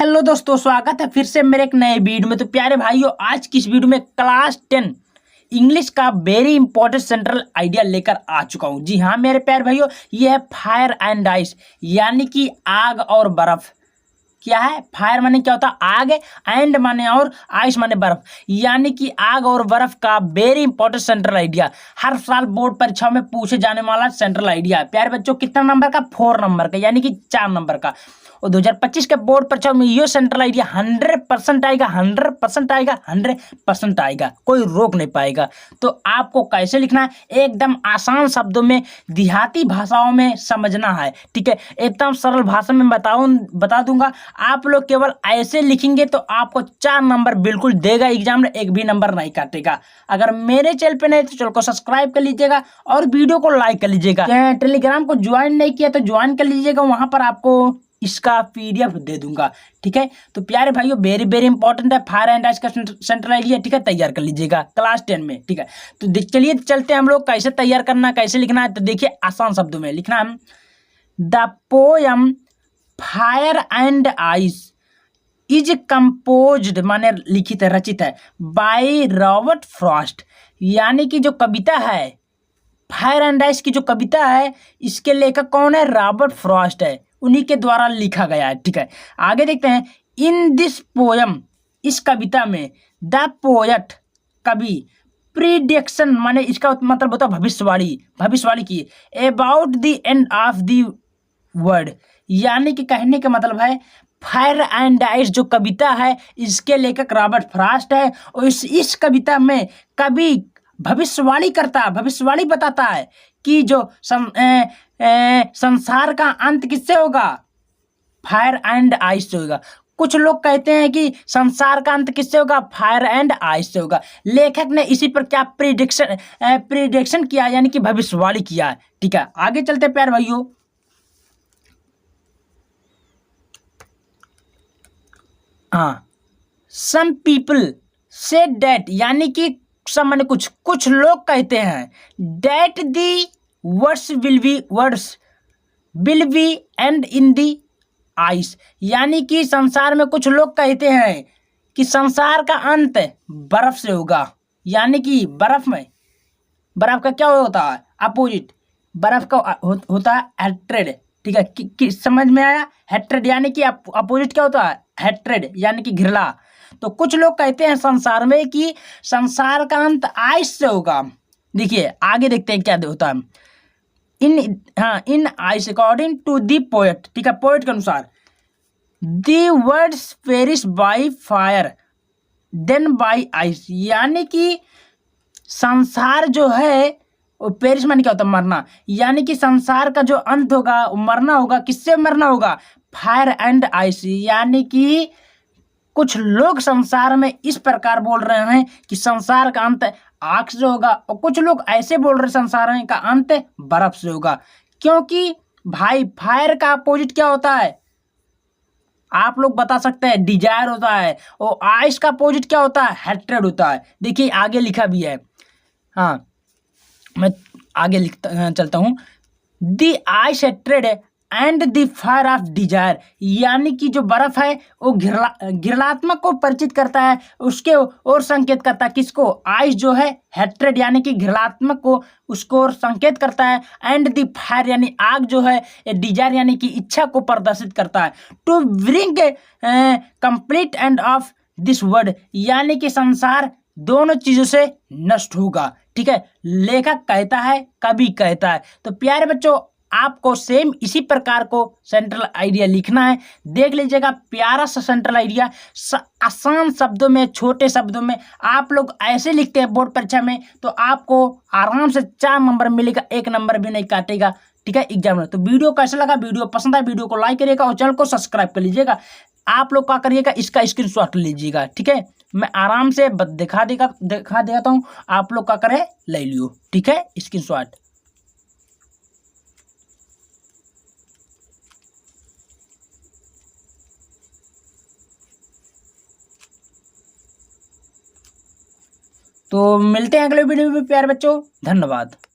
Hello दोस्तों, स्वागत है फिर से मेरे एक नए वीडियो में। तो प्यारे भाइयों, आज की इस वीडियो में क्लास 10 इंग्लिश का वेरी इंपॉर्टेंट सेंट्रल आइडिया लेकर आ चुका हूं। जी हाँ मेरे प्यारे भाइयों, ये है फायर एंड आइस, यानी कि आग और बर्फ। क्या है? फायर माने क्या होता है? आग। एंड माने और, आइस माने बर्फ, यानी कि आग और बर्फ का वेरी इंपॉर्टेंट सेंट्रल आइडिया। हर साल बोर्ड परीक्षाओं में पूछे जाने वाला सेंट्रल आइडिया है प्यारे बच्चों। कितना नंबर का? 4 नंबर का, यानी कि 4 नंबर का। और 2025 के बोर्ड परीक्षा में ये सेंट्रल आइडिया 100% आएगा, 100% आएगा, 100% आएगा, कोई रोक नहीं पाएगा। तो आपको कैसे लिखना है? एकदम आसान शब्दों में, देहाती भाषाओं में समझना है, ठीक है। एकदम सरल भाषा में बता दूंगा। आप लोग केवल ऐसे लिखेंगे तो आपको 4 नंबर बिल्कुल देगा एग्जाम में, एक भी नंबर नहीं काटेगा। अगर मेरे चैनल पे नहीं तो चैनल को सब्सक्राइब कर लीजिएगा और वीडियो को लाइक कर लीजिएगा। टेलीग्राम को ज्वाइन नहीं किया तो ज्वाइन कर लीजिएगा, वहां पर आपको इसका पीडीएफ दे दूंगा, ठीक है। तो प्यारे भाइयों, वेरी वेरी इंपॉर्टेंट है फायर एंड आइस का सेंट्रल आइडिया, ठीक है। तैयार कर लीजिएगा क्लास 10 में, ठीक है। तो चलिए चलते हैं हम लोग, कैसे तैयार करना, कैसे लिखना है। तो देखिए, आसान शब्दों में लिखना है। The poem fire and ice is composed, माने लिखित है, रचित है, बाय रॉबर्ट फ्रॉस्ट, यानी कि जो कविता है फायर एंड आइस की, जो कविता है, इसके लेखक कौन है? रॉबर्ट फ्रॉस्ट है, उन्हीं के द्वारा लिखा गया है, ठीक है। आगे देखते हैं। इन दिस पोयम, इस कविता में, द पोएट, कवि, प्रिडिक्शन माने इसका मतलब होता है भविष्यवाणी, भविष्यवाणी की, about the end of the world, यानी कि कहने का मतलब है फायर एंड आइस जो कविता है, इसके लेखक रॉबर्ट फ्रॉस्ट है। और इस कविता में कवि भविष्यवाणी करता है, भविष्यवाणी बताता है कि जो संसार का अंत किससे होगा? फायर एंड आइस से होगा। कुछ लोग कहते हैं कि संसार का अंत किससे होगा? फायर एंड आइस से होगा। लेखक ने इसी पर क्या प्रिडिक्शन किया, यानी कि भविष्यवाणी किया, ठीक है। आगे चलते प्यारे भाइयों। हाँ, सम पीपल से डेट, यानी कि सम माने कुछ लोग कहते हैं, that the words will be end in the ice, यानी कि संसार में कुछ लोग कहते हैं कि संसार का अंत बर्फ से होगा, यानी कि बर्फ में, बर्फ का क्या होता है? अपोजिट। बर्फ का होता है हैट्रेड, ठीक है। समझ में आया? हैट्रेड यानी कि अपोजिट क्या होता है? हैट्रेड, यानी कि घृणा। तो कुछ लोग कहते हैं संसार में कि संसार का अंत आइस से होगा। देखिए आगे देखते हैं क्या होता है। In ice according to the poet, ठीक है, पोएट के अनुसार, the words perish by fire then by ice, यानी कि संसार जो है वो पेरिश माने क्या होता है? मरना, यानी कि संसार का जो अंत होगा वो मरना होगा। किससे मरना होगा? फायर एंड आइस, यानी कि कुछ लोग संसार में इस प्रकार बोल रहे हैं कि संसार का अंत आग से होगा, और कुछ लोग ऐसे बोल रहे हैं संसार का अंत बर्फ से होगा। क्योंकि भाई फायर का अपोजिट क्या होता है? आप लोग बता सकते हैं, डिजायर होता है। और आइस का अपोजिट क्या होता है? हैट्रेड होता है। देखिए आगे लिखा भी है। हाँ, मैं आगे लिखता चलता हूँ। The ice hatred and the fire of desire, यानी कि जो बर्फ है वो घृणात्मक को परिचित करता है, उसके और संकेत करता है। किसको? आइस जो है हैट्रेड यानी कि घृणात्मक को, उसको और संकेत करता है। एंड द फायर यानी आग जो है, डिजायर यानी कि इच्छा को प्रदर्शित करता है। To bring complete end of this world, यानी कि संसार दोनों चीजों से नष्ट होगा, ठीक है। लेखक कहता है, कवि कहता है। तो प्यारे बच्चों, आपको सेम इसी प्रकार को सेंट्रल आइडिया लिखना है। देख लीजिएगा, प्यारा सा सेंट्रल आइडिया, आसान शब्दों में, छोटे शब्दों में आप लोग ऐसे लिखते हैं बोर्ड परीक्षा में, तो आपको आराम से 4 नंबर मिलेगा, 1 नंबर भी नहीं काटेगा, ठीक है, एग्जाम में। तो वीडियो कैसा लगा? वीडियो पसंद आए वीडियो को लाइक करिएगा और चैनल को सब्सक्राइब कर लीजिएगा। आप लोग क्या करिएगा, इसका स्क्रीनशॉट लीजिएगा, ठीक है। मैं आराम से दिखा देता हूँ, आप लोग क्या करें, ले लियो, ठीक है, स्क्रीनशॉट। तो मिलते हैं अगले वीडियो में प्यारे बच्चों, धन्यवाद।